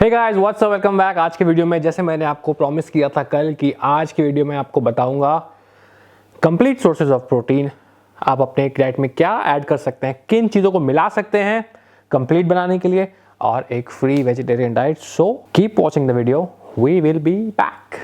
हे guys what's up, welcome back. आज के video में जैसे मैंने आपको प्रॉमिस किया था कल कि आज के वीडियो में आपको बताऊंगा कंप्लीट सोर्सेज ऑफ प्रोटीन। आप अपने डाइट में क्या ऐड कर सकते हैं, किन चीज़ों को मिला सकते हैं कंप्लीट बनाने के लिए, और एक free vegetarian diet. So keep watching the video, we will be back.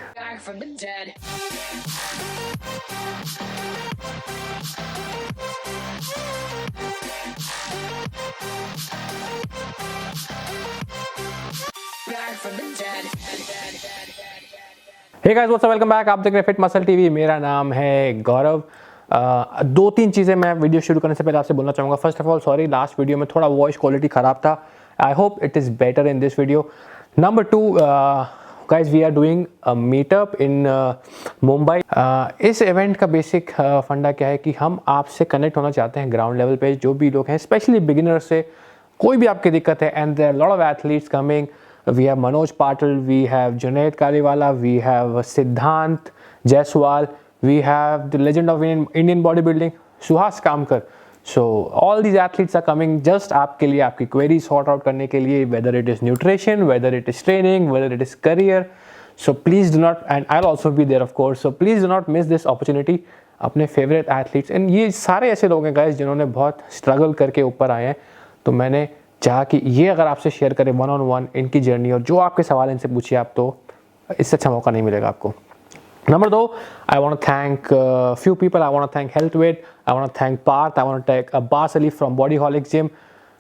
Hey guys what's up, welcome back. आप देख रहे हैं फिट मसल टीवी। मेरा नाम है गौरव। दो तीन चीज़ें मैं वीडियो शुरू करने से पहले आपसे बोलना चाहूँगा। First of all sorry, last video में थोड़ा वॉइस क्वालिटी ख़राब था। I hope it is better in this video. Number two guys, we are doing a meetup in Mumbai. इस इवेंट का बेसिक फंडा क्या है कि हम आपसे कनेक्ट होना चाहते हैं ग्राउंड लेवल पे। जो भी लोग हैं, स्पेशली बिगिनर्स से, कोई भी आपकी दिक्कत है, and there are lot of athletes coming. We have Manoj Patil, we have Junaid Kaliwala, we have Siddhant Jaiswal, we have the legend of Indian bodybuilding, Suhas Kamkar. So all these athletes are coming just आपके लिए, आपकी queries sort out करने के लिए, whether it is nutrition, whether it is training, whether it is career. So please do not, and I'll also be there of course, so please do not miss this opportunity. अपने favorite athletes, and ये सारे ऐसे लोग हैं guys जिन्होंने बहुत struggle करके ऊपर आए हैं, तो मैंने चाहा कि ये अगर आपसे शेयर करें वन ऑन वन इनकी जर्नी, और जो आपके सवाल इनसे पूछिए आप, तो इससे अच्छा मौका नहीं मिलेगा आपको। नंबर दो, I want to thank few people. I want to thank Healthwet, I want to thank Parth, I want to thank Abbas Ali from Bodyholic gym.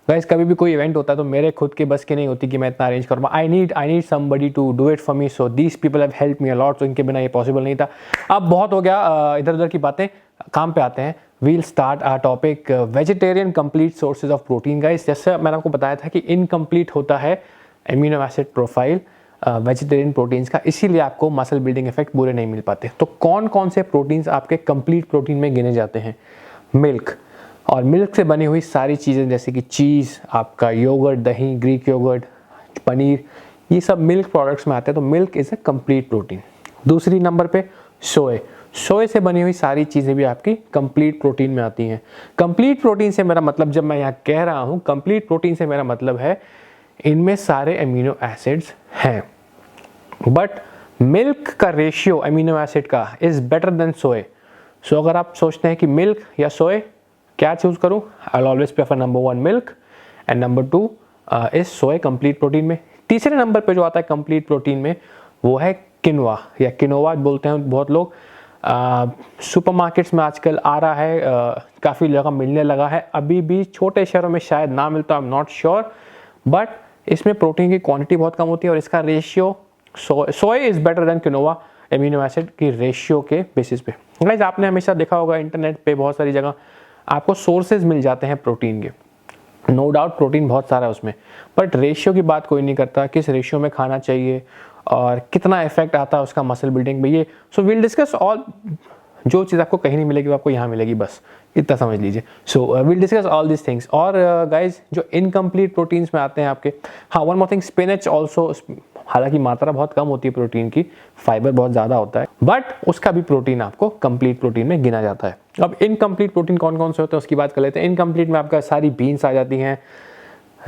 Guys, कभी भी कोई इवेंट होता है तो मेरे खुद के बस की नहीं होती कि मैं इतना अरेंज करूँ। I need somebody to do it for me, so these people have help me a lot. तो इनके बिना ये पॉसिबल नहीं था। अब बहुत हो गया इधर उधर की बातें, काम पे आते हैं। We'll start our topic vegetarian complete sources of protein guys। जैसे मैंने आपको बताया था कि इनकम्प्लीट होता है amino acid profile vegetarian proteins का, इसीलिए आपको मसल बिल्डिंग इफेक्ट पूरे नहीं मिल पाते। तो कौन कौन से प्रोटीन्स आपके कंप्लीट प्रोटीन में गिने जाते हैं? मिल्क, और मिल्क से बनी हुई सारी चीज़ें जैसे कि चीज़, आपका योगर्ट, दही, ग्रीक योगर्ट, पनीर, ये सब मिल्क प्रोडक्ट्स में आते हैं। तो milk is a complete protein. दूसरी नंबर पे सोए से बनी हुई सारी चीज़ें भी आपकी कंप्लीट प्रोटीन में आती हैं। कंप्लीट प्रोटीन से मेरा मतलब, जब मैं यहाँ कह रहा हूँ कंप्लीट प्रोटीन से मेरा मतलब है इनमें सारे अमीनो एसिड्स हैं। बट मिल्क का रेशियो अमीनो एसिड का इज़ बेटर देन सोए। सो अगर आप सोचते हैं कि मिल्क या सोए क्या चूज़ करूँ, I will always prefer number one milk and number two is सोए कंप्लीट प्रोटीन में। तीसरे नंबर पर जो आता है कंप्लीट प्रोटीन में वो है किनोआ, या किनोवा बोलते हैं बहुत लोग। सुपरमार्केट्स में आजकल आ रहा है, काफ़ी जगह मिलने लगा है। अभी भी छोटे शहरों में शायद ना मिलता, I am not sure, but इसमें प्रोटीन की क्वांटिटी बहुत कम होती है और इसका रेशियो सोए is better than quinoa amino acid की रेशियो के बेसिस पे। गाइस, आपने हमेशा देखा होगा इंटरनेट पे बहुत सारी जगह आपको सोर्सेज मिल जाते हैं प्रोटीन के। नो डाउट प्रोटीन बहुत सारा है उसमें, बट रेशियो की बात कोई नहीं करता, किस रेशियो में खाना चाहिए और कितना इफेक्ट आता है उसका मसल बिल्डिंग में। ये सो विल डिस्कस ऑल, जो चीज़ आपको कहीं नहीं मिलेगी वो आपको यहाँ मिलेगी, बस इतना समझ लीजिए। So will discuss all this things. और गाइज, जो इनकम्प्लीट प्रोटीन्स में आते हैं आपके, हाँ one more thing, spinach also. हालांकि मात्रा बहुत कम होती है प्रोटीन की, फाइबर बहुत ज़्यादा होता है, बट उसका भी प्रोटीन आपको कंप्लीट प्रोटीन में गिना जाता है। अब इनकम्प्लीट प्रोटीन कौन कौन से होते हैं उसकी बात कर लेते हैं। इनकम्प्लीट में आपका सारी बीन्स आ जाती हैं,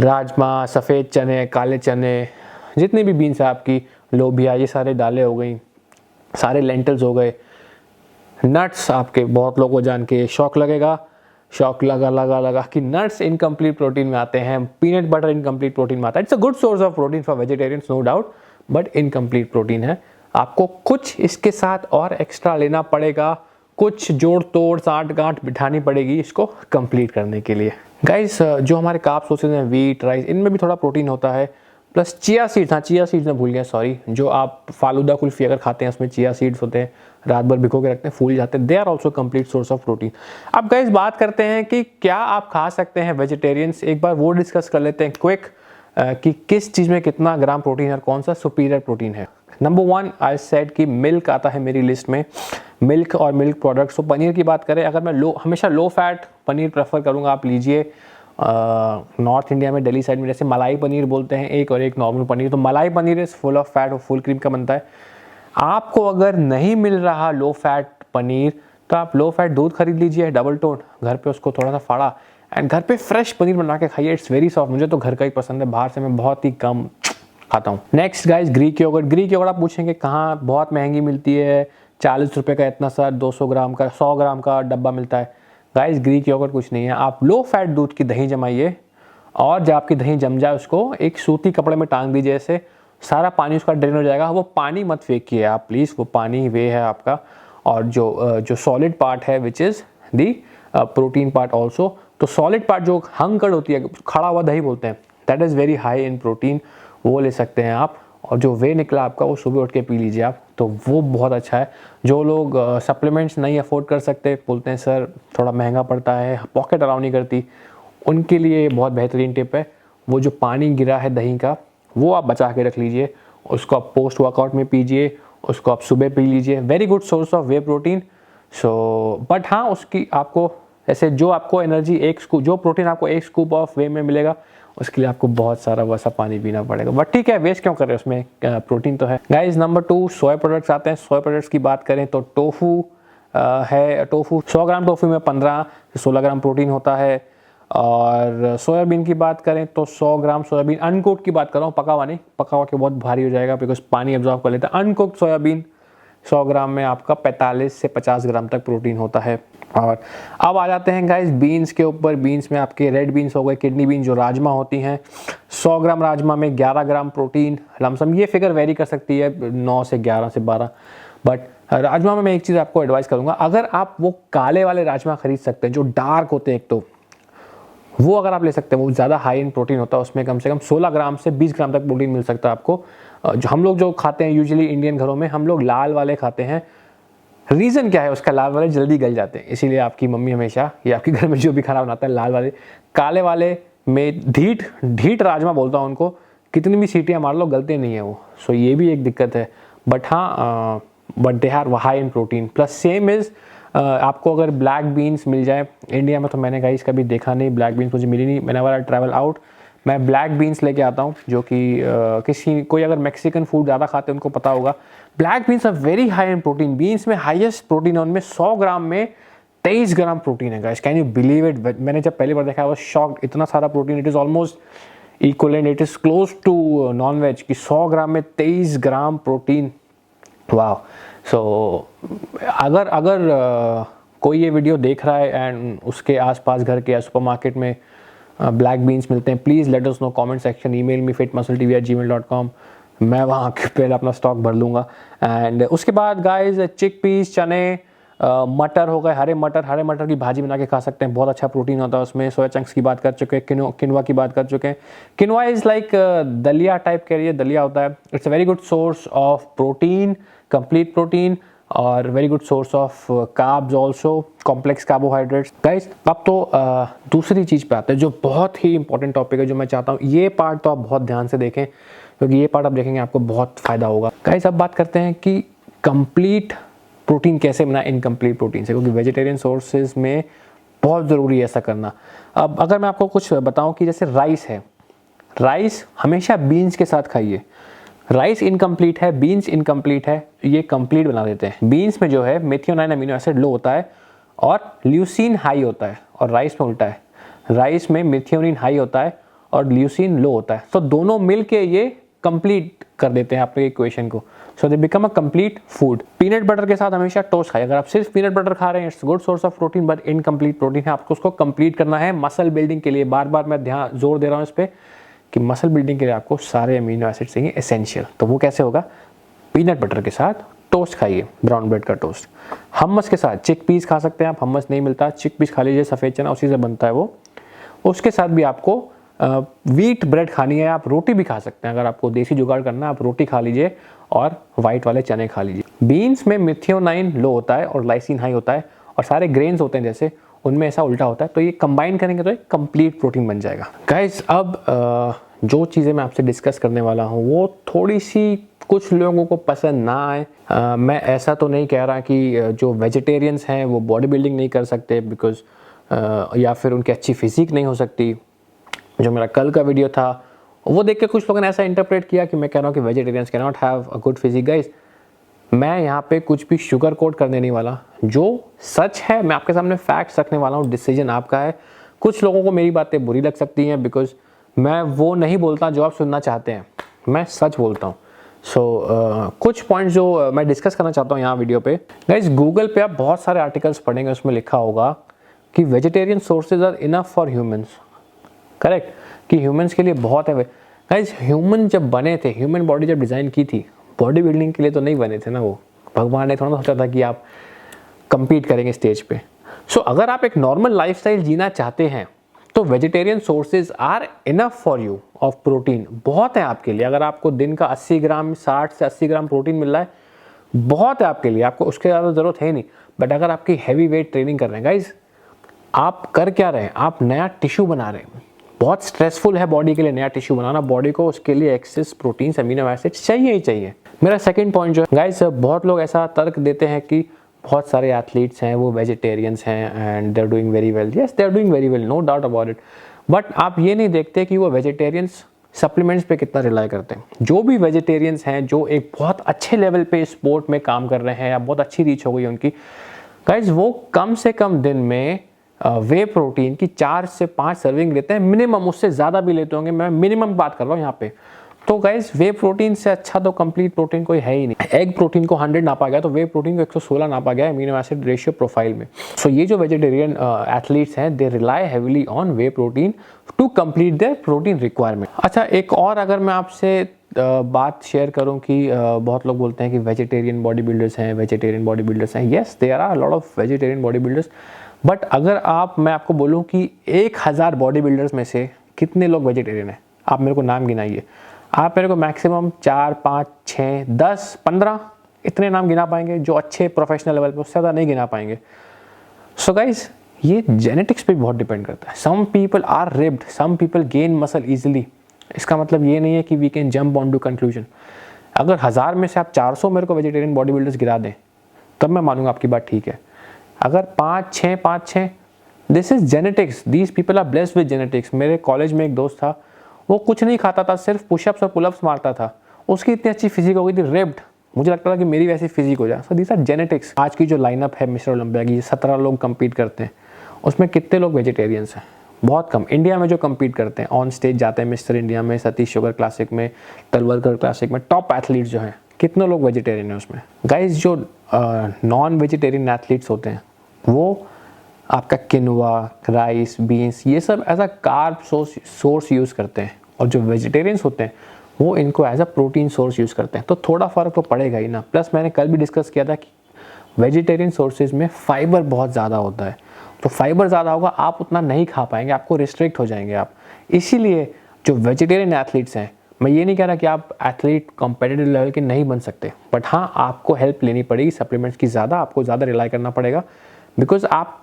राजमा, सफ़ेद चने, काले चने, जितनी भी बीन्स है आपकी, लोबिया, ये सारे दालें हो गई, सारे लेंटल्स हो गए। नट्स आपके, बहुत लोगों को जान के शौक लगा कि नट्स इनकम्प्लीट प्रोटीन में आते हैं। पीनट बटर इनकम्प्लीट प्रोटीन में आता है। It's a good source of protein for vegetarians, no doubt, but incomplete protein है। आपको कुछ इसके साथ और एक्स्ट्रा लेना पड़ेगा, कुछ जोड़ तोड़ साठ गांठ बिठानी पड़ेगी इसको कंप्लीट करने के लिए। गाइस, जो हमारे कार्ब सोर्सेज हैं, व्हीट, राइस, इनमें भी थोड़ा प्रोटीन होता है। प्लस चिया सीड्स, हाँ चिया सीड्स मैं भूल गया, सॉरी। जो आप फालूदा कुल्फी अगर खाते हैं उसमें चिया सीड्स होते हैं, रात भर भिगो के रखते हैं, फूल जाते हैं। They are also complete source of protein. अब गाइस बात करते हैं कि क्या आप खा सकते हैं वेजिटेरियंस, एक बार वो डिस्कस कर लेते हैं क्विक, कि किस चीज़ में कितना ग्राम प्रोटीन है और कौन सा सुपीरियर प्रोटीन है। नंबर वन, आई सेड कि मिल्क आता है मेरी लिस्ट में, मिल्क और मिल्क प्रोडक्ट्स। तो पनीर की बात करें, अगर मैं हमेशा लो फैट पनीर प्रेफर करूँगा। आप लीजिए नॉर्थ इंडिया में दिल्ली साइड में जैसे मलाई पनीर बोलते हैं एक, और एक नॉर्मल पनीर। तो मलाई paneer is full of fat और फुल क्रीम का बनता है। आपको अगर नहीं मिल रहा लो फैट पनीर, तो आप लो फैट दूध खरीद लीजिए, डबल टोन, घर पे उसको थोड़ा सा फाड़ा, एंड घर पे फ्रेश पनीर बना के खाइए। It's very soft. मुझे तो घर का ही पसंद है, बाहर से मैं बहुत ही कम खाता हूँ। Next guys, Greek yogurt. Greek yogurt आप पूछेंगे कहाँ, बहुत महंगी मिलती है, 40 रुपये का इतना सा 200 ग्राम का 100 ग्राम का डब्बा मिलता है। गाइस ग्रीक योगर्ट कुछ नहीं है, आप लो फैट दूध की दही जमाइए और जब आपकी दही जम जाए उसको एक सूती कपड़े में टांग दीजिए, ऐसे सारा पानी उसका ड्रेन हो जाएगा। वो पानी मत फेंकिए आप प्लीज़, वो पानी वे है आपका। और जो सॉलिड पार्ट है which is the protein part also, तो सॉलिड पार्ट जो हंकड़ होती है, खड़ा हुआ दही बोलते हैं, that is very high in protein, वो ले सकते हैं आप। और जो वे निकला आपका वो सुबह उठ के पी लीजिए आप, तो वो बहुत अच्छा है। जो लोग सप्लीमेंट्स नहीं अफोर्ड कर सकते, बोलते हैं सर थोड़ा महंगा पड़ता है, पॉकेट अलाउ नहीं करती, उनके लिए बहुत बेहतरीन टिप है। वो जो पानी गिरा है दही का वो आप बचा के रख लीजिए, उसको आप पोस्ट वर्कआउट में पीजिए, उसको आप सुबह पी लीजिए, very good source of whey protein. So but हाँ, उसकी आपको ऐसे जो आपको एनर्जी एक स्कूप, जो प्रोटीन आपको एक स्कूप ऑफ वे में मिलेगा, उसके लिए आपको बहुत सारा वैसा पानी पीना पड़ेगा। बट ठीक है, वेस्ट क्यों कर रहे हैं, उसमें प्रोटीन तो है। गाइस नंबर 2, सोया प्रोडक्ट्स आते हैं। सोया प्रोडक्ट्स की बात करें तो टोफू है। टोफू 100 ग्राम टोफू में 15 से 16 ग्राम प्रोटीन होता है। और सोयाबीन की बात करें तो 100 ग्राम सोयाबीन, अनकुक्ड की बात कर रहा हूँ, पका हुआ नहीं, पका हुआ के बहुत भारी हो जाएगा बिकॉज पानी एब्जॉर्ब कर लेता है। अनकुक्ड सोयाबीन 100 ग्राम में आपका 45 से 50 ग्राम तक प्रोटीन होता है। और अब आ जाते हैं गाइस बीन्स के ऊपर। बीन्स में आपके रेड बीन्स हो गए, किडनी बीन्स जो राजमा होती हैं, 100 ग्राम राजमा में 11 ग्राम प्रोटीन लमसम, ये फिगर वेरी कर सकती है 9 से 11 से 12। बट राजमा में मैं एक चीज़ आपको एडवाइस करूँगा, अगर आप वो काले वाले राजमा खरीद सकते हैं जो डार्क होते हैं, एक तो वो अगर आप ले सकते हैं, वो ज़्यादा हाई इन प्रोटीन होता है, उसमें कम से कम 16 ग्राम से 20 ग्राम तक प्रोटीन मिल सकता है आपको। जो हम लोग जो खाते हैं यूजुअली इंडियन घरों में, हम लोग लाल वाले खाते हैं। रीज़न क्या है उसका, लाल वाले जल्दी गल जाते हैं, इसीलिए आपकी मम्मी हमेशा या आपके घर में जो भी खाना बनाता है लाल वाले। काले वाले में ढीठ राजमा बोलता हूँ उनको, कितनी भी सीटियाँ मार लो गलते नहीं है वो। सो ये भी एक दिक्कत है। बट हाँ, but they are high in protein. Plus same is आपको अगर ब्लैक बीन्स मिल जाए इंडिया में, तो मैंने गाइस कभी देखा नहीं, ब्लैक बीन्स मुझे मिली नहीं। व्हेनेवर आई ट्रैवल आउट मैं ब्लैक बीन्स लेके आता हूँ, जो कि कोई अगर मैक्सिकन फूड ज़्यादा खाते हैं उनको पता होगा। Black beans are very high in protein. Beans में हाईएस्ट प्रोटीन है, उनमें 100 ग्राम में 23 ग्राम प्रोटीन है guys, can you believe it. मैंने जब पहली बार देखा, आई वाज शॉक्ड, इतना सारा protein. It is almost equivalent, it is close to non veg कि 100 ग्राम में 23 ग्राम प्रोटीन। वाह। सो अगर कोई ये वीडियो देख रहा है एंड उसके आसपास घर के या सुपरमार्केट में ब्लैक बीन्स मिलते हैं, please let us know comment section, email me fitmuscletv@gmail.com, मैं वहाँ के पहले अपना स्टॉक भर लूँगा। एंड उसके बाद गाइस चिक पीस, चने, मटर हो गए, हरे मटर की भाजी बना के खा सकते हैं, बहुत अच्छा प्रोटीन होता है उसमें। सोया चंक्स की बात कर चुके हैं, किनवा की बात कर चुके हैं। किनवा इज़ लाइक दलिया टाइप कह रही दलिया होता है। It's a very good source of protein, complete protein, और very good source of carbs also, complex carbohydrates. Guys अब तो दूसरी चीज़ पे आते हैं जो बहुत ही इंपॉर्टेंट टॉपिक है, जो मैं चाहता हूँ ये पार्ट तो आप बहुत ध्यान से देखें, क्योंकि ये पार्ट आप देखेंगे आपको बहुत फ़ायदा होगा। गाइस अब बात करते हैं कि कंप्लीट प्रोटीन कैसे बनाए इनकम्प्लीट प्रोटीन से, क्योंकि वेजिटेरियन सोर्सेज में बहुत ज़रूरी है ऐसा करना। अब अगर मैं आपको कुछ बताऊँ कि जैसे राइस है, राइस हमेशा बीन्स के साथ खाइए। राइस इनकम्प्लीट है, बीन्स इनकम्प्लीट है, ये कंप्लीट बना देते हैं। बीन्स में जो है मेथियोनाइन अमीनो एसिड लो होता है और ल्यूसीन हाई होता है, और राइस में उल्टा है, राइस में मेथियोनिन हाई होता है और ल्यूसीन लो होता है। तो दोनों मिल के ये कंप्लीट कर देते हैं आपके इक्वेशन को। So they become a complete food. Peanut butter के साथ हमेशा टोस्ट खाइए। अगर आप सिर्फ पीनट बटर खा रहे हैं, it's good source of protein but incomplete protein है, आपको उसको कंप्लीट करना है मसल बिल्डिंग के लिए। बार बार मैं जोर दे रहा हूँ इस पर कि मसल बिल्डिंग के लिए आपको सारे अमीनो एसिड चाहिए एसेंशियल। तो वो कैसे होगा, पीनट बटर के साथ टोस्ट खाइए, ब्राउन ब्रेड का टोस्ट। हमस के साथ चिक पीस खा सकते हैं आप, हमस नहीं मिलता, चिक पीस खा लीजिए, सफ़ेद चना उसी से बनता है वो। उसके साथ भी आपको व्हीट ब्रेड खानी है, आप रोटी भी खा सकते हैं। अगर आपको देसी जुगाड़ करना है आप रोटी खा लीजिए और वाइट वाले चने खा लीजिए। बीन्स में मेथियोनाइन लो होता है और लाइसिन हाई होता है, और सारे ग्रेन्स होते हैं जैसे उनमें ऐसा उल्टा होता है। तो ये कंबाइन करेंगे तो एक कंप्लीट प्रोटीन बन जाएगा। गाइस अब जो चीज़ें मैं आपसे डिस्कस करने वाला हूँ वो थोड़ी सी कुछ लोगों को पसंद ना आए। मैं ऐसा तो नहीं कह रहा कि जो वेजिटेरियंस हैं वो बॉडी बिल्डिंग नहीं कर सकते बिकॉज या फिर उनकी अच्छी फिजिक नहीं हो सकती। जो मेरा कल का वीडियो था वो देख के कुछ लोगों ने ऐसा इंटरप्रेट किया कि मैं कह रहा हूँ कि vegetarians can not have a good physique. Guys मैं यहाँ पे कुछ भी शुगर कोट करने नहीं वाला, जो सच है मैं आपके सामने फैक्ट्स रखने वाला हूँ, डिसीजन आपका है। कुछ लोगों को मेरी बातें बुरी लग सकती हैं बिकॉज मैं वो नहीं बोलता जो आप सुनना चाहते हैं। मैं सच बोलता हूँ। कुछ पॉइंट्स जो मैं डिस्कस करना चाहता हूँ यहाँ वीडियो पे। गाइस गूगल पे आप बहुत सारे आर्टिकल्स पढ़ेंगे, उसमें लिखा होगा कि vegetarian sources are enough for humans, correct, कि ह्यूमंस के लिए बहुत है। गाइस ह्यूमन जब बने थे, ह्यूमन बॉडी जब डिज़ाइन की थी, बॉडी बिल्डिंग के लिए तो नहीं बने थे ना। वो भगवान ने थोड़ा सोचा था कि आप compete करेंगे स्टेज पे। अगर आप एक नॉर्मल लाइफस्टाइल जीना चाहते हैं तो vegetarian sources are enough for you of protein, बहुत है आपके लिए। अगर आपको दिन का 80 ग्राम 60 से 80 ग्राम प्रोटीन मिल रहा है, बहुत है आपके लिए, आपको उसके ज़्यादा ज़रूरत है नहीं। बट अगर आपकी हैवी वेट ट्रेनिंग कर रहे हैं गाइज, आप कर क्या रहे हैं, आप नया टिश्यू बना रहे हैं। बहुत स्ट्रेसफुल है बॉडी के लिए नया टिश्यू बनाना, बॉडी को उसके लिए एक्सेस प्रोटीन्स अमीनो एसिड्स चाहिए ही चाहिए। मेरा सेकंड पॉइंट जो है गाइज, बहुत लोग ऐसा तर्क देते हैं कि बहुत सारे एथलीट्स हैं वो वेजिटेरियंस हैं and they are doing very well. Yes, they are doing very well, no doubt about it. But आप ये नहीं देखते कि वो वेजिटेरियंस सप्लीमेंट्स पे कितना रिलाई करते हैं। जो भी वेजिटेरियंस हैं जो एक बहुत अच्छे लेवल पे स्पोर्ट में काम कर रहे हैं या बहुत अच्छी रीच हो गई उनकी, गाइज वो कम से कम दिन में वे प्रोटीन की 4 से 5 सर्विंग लेते हैं मिनिमम, उससे ज़्यादा भी लेते होंगे, मैं मिनिमम बात कर रहा हूँ यहाँ पे। तो गाइज वे प्रोटीन से अच्छा तो कंप्लीट प्रोटीन कोई है ही नहीं। एग प्रोटीन को 100 नापा गया तो वे प्रोटीन को 116 नापा गया अमीनो एसिड रेशियो प्रोफाइल में। ये जो वेजिटेरियन एथलीट्स हैं they rely heavily on whey protein to complete their protein requirement. अच्छा, एक और अगर मैं आपसे बात शेयर करूं कि बहुत लोग बोलते हैं कि वेजिटेरियन बॉडी बिल्डर्स हैं, वेजिटेरियन बॉडी बिल्डर्स हैं। Yes, there are lot of vegetarian body builders. But अगर मैं आपको बोलूं कि 1000 बॉडी बिल्डर्स में से कितने लोग वेजिटेरियन हैं, आप मेरे को नाम गिनाइए। आप मेरे को मैक्सिमम 4 5 6 10 15 इतने नाम गिना पाएंगे जो अच्छे प्रोफेशनल लेवल पे, उससे ज़्यादा नहीं गिना पाएंगे। गाइज ये जेनेटिक्स पे बहुत डिपेंड करता है। Some people are ripped, some people gain muscle easily. इसका मतलब ये नहीं है कि we can jump on to conclusion. अगर 1000 में से आप 400 मेरे को वेजिटेरियन बॉडी बिल्डर्स गिरा दें तब मैं मानूंगा आपकी बात ठीक है। अगर 5 6 this is genetics, these people are blessed with genetics. मेरे कॉलेज में एक दोस्त था, वो कुछ नहीं खाता था, सिर्फ पुशअप्स और पुलअप्स मारता था, उसकी इतनी अच्छी फिजिक हो गई थी, रिप्ड। मुझे लगता था कि मेरी वैसी फिजिक हो जाए। These are genetics. आज की जो लाइनअप है मिस्टर ओलंपिया की, 17 लोग कंपीट करते हैं, उसमें कितने लोग वेजिटेरियंस हैं? बहुत कम। इंडिया में जो कंपीट करते हैं, ऑन स्टेज जाते हैं मिस्टर इंडिया में, सतीश शुगर क्लासिक में, तलवलकर क्लासिक में, टॉप एथलीट्स जो हैं, कितने लोग वेजिटेरियन हैं उसमें? गाइज जो नॉन वेजिटेरियन एथलीट्स होते हैं वो आपका किनवा, राइस, बीन्स, ये सब as a carb source use करते हैं, और जो वेजिटेरियंस होते हैं वो इनको as a protein source use करते हैं। तो थोड़ा फ़र्क तो पड़ेगा ही ना। प्लस मैंने कल भी डिस्कस किया था कि वेजिटेरियन सोर्सेज में फाइबर बहुत ज़्यादा होता है, तो फाइबर ज़्यादा होगा, आप उतना नहीं खा पाएंगे, आपको रिस्ट्रिक्ट हो जाएंगे आप। इसीलिए जो वेजिटेरियन एथलीट्स हैं, मैं ये नहीं कह रहा कि आप एथलीट कॉम्पिटिटिव लेवल के नहीं बन सकते, बट हाँ आपको हेल्प लेनी पड़ेगी सप्लीमेंट्स की, ज़्यादा आपको ज़्यादा रिलाई करना पड़ेगा, बिकॉज आप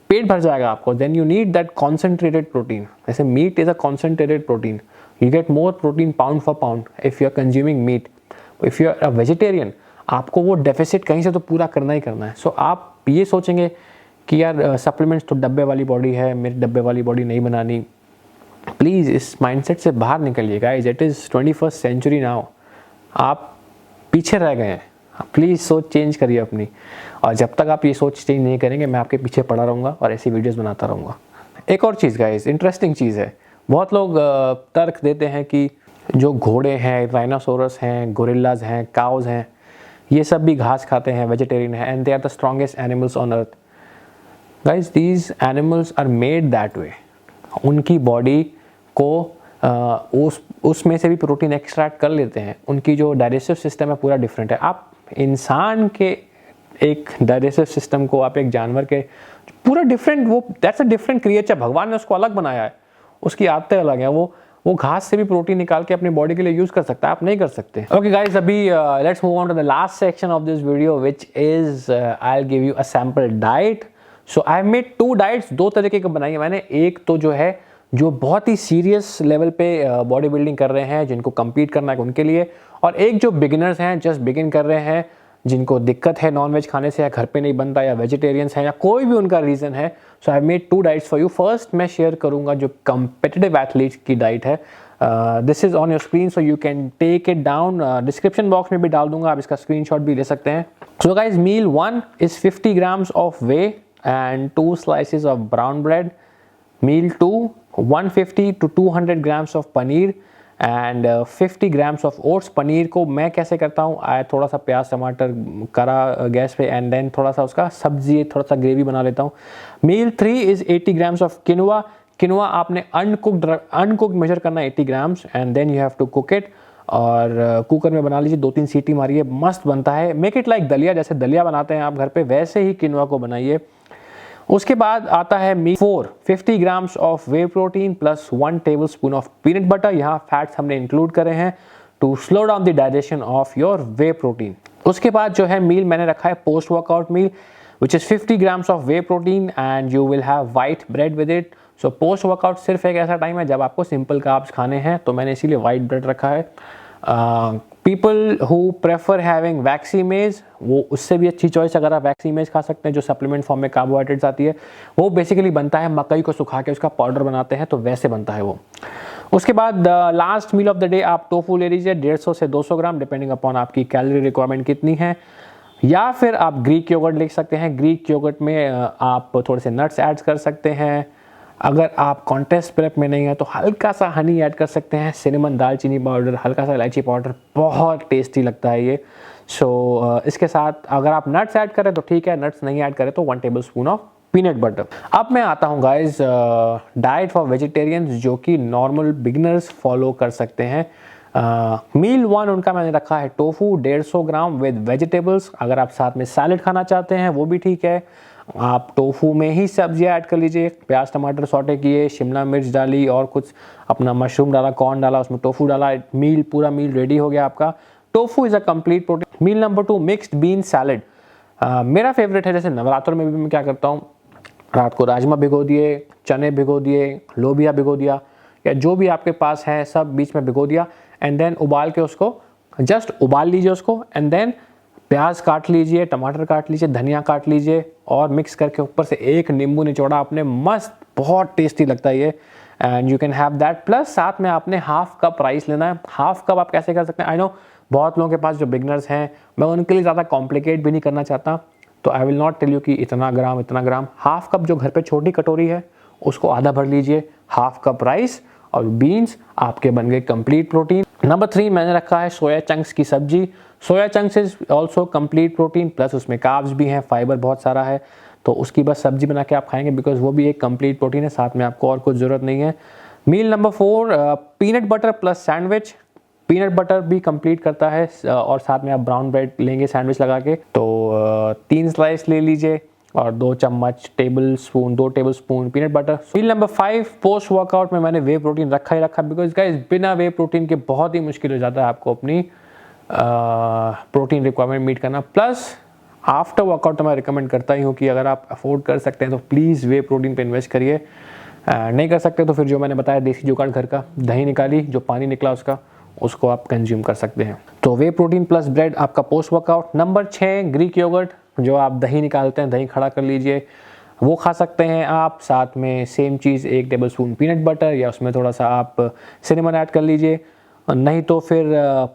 पेट भर जाएगा आपको। Then you need that concentrated protein. जैसे meat is a concentrated protein, you get more protein pound for pound if you are consuming meat. If you are a vegetarian, आपको वो डेफिसिट कहीं से तो पूरा करना ही करना है। आप ये सोचेंगे कि यार सप्लीमेंट्स तो डब्बे वाली बॉडी है, मेरी डब्बे वाली बॉडी नहीं बनानी। प्लीज़ इस माइंडसेट से बाहर निकलिएगा। It is 21st century now, आप पीछे रह गए हैं। प्लीज़ सोच चेंज करिए अपनी, और जब तक आप ये सोच चेंज नहीं करेंगे मैं आपके पीछे पड़ा रहूँगा और ऐसी वीडियोस बनाता रहूँगा। एक और चीज़ गाइस, इंटरेस्टिंग चीज़ है, बहुत लोग तर्क देते हैं कि जो घोड़े हैं, राइनोसोरस हैं, गोरिल्लाज हैं, काउज हैं, ये सब भी घास खाते हैं, वेजिटेरियन है, and they are the strongest animals on earth. Guys these animals are made that way. उनकी बॉडी को उसमें से भी प्रोटीन एक्सट्रैक्ट कर लेते हैं, उनकी जो डाइजेस्टिव सिस्टम है पूरा डिफरेंट है। आप इंसान के एक डाइजेस्टिव सिस्टम को आप एक जानवर के पूरा डिफरेंट, वो दैट्स अ डिफरेंट क्रिएचर, भगवान ने उसको अलग बनाया है, उसकी आदतें अलग हैं। वो घास से भी प्रोटीन निकाल के अपनी बॉडी के लिए यूज कर सकता है, आप नहीं कर सकते। ओके गाइस, अभी let's move on to the last section of this video which is I will give you a sample diet. So I have made 2 diets, 2 तरीके की बनाई है मैंने। एक तो जो है जो बहुत ही सीरियस लेवल पे बॉडी बिल्डिंग कर रहे हैं, जिनको compete करना है उनके लिए, और एक जो बिगिनर्स हैं, जस्ट बिगिन कर रहे हैं, जिनको दिक्कत है नॉनवेज खाने से, या घर पे नहीं बनता, या वेजिटेरियंस हैं, या कोई भी उनका रीज़न है। So I have made 2 diets for you. First मैं शेयर करूंगा जो कम्पिटिटिव एथलीट्स की डाइट है। This is on your screen, so you can take it down. Description box में भी डाल दूंगा, आप इसका स्क्रीनशॉट भी ले सकते हैं। So guys, meal 1 is 50 grams of whey and 2 slices of brown bread. Meal 2, 150 to 200 grams of paneer and 50 grams of oats. Paneer को मैं कैसे करता हूँ, थोड़ा सा प्याज टमाटर करा गैस पे एंड देन थोड़ा सा उसका सब्जी थोड़ा सा ग्रेवी बना लेता हूँ। Meal 3 is 80 grams of quinoa. Quinoa आपने अनकुक्ड मेजर करना है 80 grams and then you have to cook it, और कुकर में बना लीजिए, 2-3 सीटी मारिए, मस्त बनता है। मेक इट लाइक दलिया, जैसे दलिया बनाते हैं आप घर पे वैसे ही किनोआ को बनाइए। उसके बाद आता है meal 4, 50 grams of whey protein plus 1 table spoon of peanut butter. यहाँ फैट्स हमने इंक्लूड करे हैं to slow down the digestion of your whey protein. उसके बाद जो है मील मैंने रखा है post workout meal, which is 50 grams of whey protein and you will have white bread with it. So post workout सिर्फ एक ऐसा टाइम है जब आपको सिंपल कार्ब्स खाने हैं, तो मैंने इसीलिए वाइट ब्रेड रखा है। पीपल हु प्रेफर हैविंग वैक्सीमेज, वो उससे भी अच्छी चॉइस अगर आप वैक्सीमेज खा सकते हैं जो सप्लीमेंट फॉर्म में कार्बोहाइड्रेट्स आती है। वो बेसिकली बनता है मकई को सुखा के उसका पाउडर बनाते हैं, तो वैसे बनता है वो। उसके बाद last meal of the day आप टोफू ले लीजिए 150 से 200 ग्राम डिपेंडिंग अपॉन आपकी कैलोरी रिक्वायरमेंट कितनी है, या फिर आप ग्रीक योगर्ट ले सकते हैं। ग्रीक योगर्ट में आप थोड़े से नट्स ऐड कर सकते हैं। अगर आप कॉन्टेस्ट प्रेप में नहीं है तो हल्का सा हनी ऐड कर सकते हैं, सिनेमन दालचीनी पाउडर, हल्का सा इलायची पाउडर, बहुत टेस्टी लगता है ये। सो इसके साथ अगर आप नट्स ऐड करें तो ठीक है, नट्स नहीं ऐड करें तो 1 table spoon of peanut butter. अब मैं आता हूँ गाइज डाइट फॉर वेजिटेरियंस जो कि नॉर्मल बिगिनर्स फॉलो कर सकते हैं। मील 1 उनका मैंने रखा है टोफू 150 ग्राम विद वेजिटेबल्स। अगर आप साथ में सैलड खाना चाहते हैं वो भी ठीक है, आप टोफू में ही सब्जियां ऐड कर लीजिए, प्याज टमाटर सॉटे किए, शिमला मिर्च डाली और कुछ अपना मशरूम डाला, कॉर्न डाला, उसमें टोफू डाला, मील पूरा मील रेडी हो गया आपका। Tofu is a complete protein. Meal number 2 mixed bean salad मेरा फेवरेट है। जैसे नवरात्र में भी मैं क्या करता हूँ, रात को राजमा भिगो दिए, चने भिगो दिए, लोबिया भिगो दिया, या जो भी आपके पास है सब बीच में भिगो दिया एंड देन उबाल के उसको जस्ट उबाल लीजिए उसको एंड देन प्याज काट लीजिए, टमाटर काट लीजिए, धनिया काट लीजिए और मिक्स करके ऊपर से एक नींबू निचोड़ा आपने, मस्त बहुत टेस्टी लगता है ये and you can have that. Plus साथ में आपने हाफ कप राइस लेना है। हाफ कप आप कैसे कर सकते हैं, आई नो बहुत लोगों के पास जो बिगनर्स हैं, मैं उनके लिए ज़्यादा कॉम्प्लिकेट भी नहीं करना चाहता, तो I will not tell you कि इतना ग्राम। हाफ कप जो घर पे छोटी कटोरी है उसको आधा भर लीजिए, हाफ कप राइस और बीन्स, आपके बन गए कंप्लीट प्रोटीन। नंबर 3 मैंने रखा है सोया चंक्स की सब्जी। Soya chunks is also complete protein, plus उसमें कार्ब्स भी हैं, फाइबर बहुत सारा है, तो उसकी बस सब्जी बना के आप खाएंगे बिकॉज वो भी एक कंप्लीट प्रोटीन है, साथ में आपको और कुछ ज़रूरत नहीं है। Meal number 4 peanut butter plus sandwich. Peanut butter भी कंप्लीट करता है और साथ में आप ब्राउन ब्रेड लेंगे सैंडविच लगा के, तो 3 स्लाइस ले लीजिए और 2 टेबल स्पून पीनट बटर। मील नंबर 5 पोस्ट वर्कआउट में मैंने वे प्रोटीन रखा ही रखा बिकॉज गाइस बिना वे प्रोटीन के बहुत ही मुश्किल हो जाता है आपको अपनी प्रोटीन रिक्वायरमेंट मीट करना। प्लस आफ्टर वर्कआउट तो मैं रिकमेंड करता ही हूँ कि अगर आप अफोर्ड कर सकते हैं तो प्लीज़ वे प्रोटीन पे इन्वेस्ट करिए। नहीं कर सकते तो फिर जो मैंने बताया देसी जुगाड़ घर का, दही निकाली, जो पानी निकला उसको आप कंज्यूम कर सकते हैं। तो वे प्रोटीन प्लस ब्रेड आपका post workout. Number 6 Greek yogurt, जो आप दही निकालते हैं, दही खड़ा कर लीजिए, वो खा सकते हैं आप। साथ में सेम चीज़ 1 टेबल स्पून पीनट बटर या उसमें थोड़ा सा आप सिनेमन ऐड कर लीजिए। नहीं तो फिर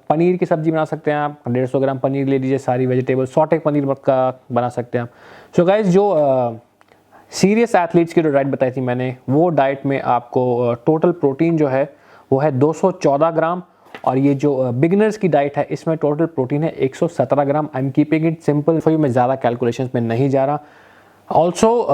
पनीर की सब्जी बना सकते हैं आप, 150 ग्राम पनीर ले लीजिए, सारी वेजिटेबल सॉटे पनीर का बना सकते हैं आप। सो गाइज जो सीरियस एथलीट्स की जो डाइट बताई थी मैंने, वो डाइट में आपको टोटल प्रोटीन जो है वो है 214 ग्राम, और ये जो बिगिनर्स की डाइट है इसमें टोटल प्रोटीन है 117 gram. I am keeping it simple for you, मैं ज़्यादा कैलकुलेशंस में नहीं जा रहा। ऑल्सो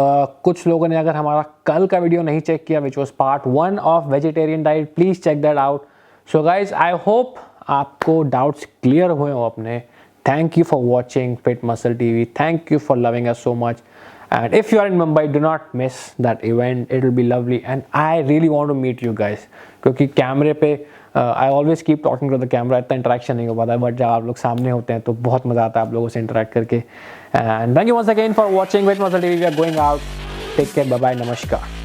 कुछ लोगों ने अगर हमारा कल का वीडियो नहीं चेक किया which was part 1 of vegetarian diet, please check that out. So guys I hope आपको डाउट्स क्लियर हुए हो अपने। Thank you for watching fit muscle TV, thank you for loving us so much, and if you are in Mumbai, do not miss that event, it will be lovely and I really want to meet you guys, क्योंकि कैमरे पे I always keep talking to the camera, इतना interaction नहीं हो पाता, but जब आप लोग सामने होते हैं तो बहुत मज़ा आता है आप लोगों से इंटरेक्ट करके। And thank you once again for watching Fit Muscle TV. We are going out. Take care, bye bye, नमस्कार।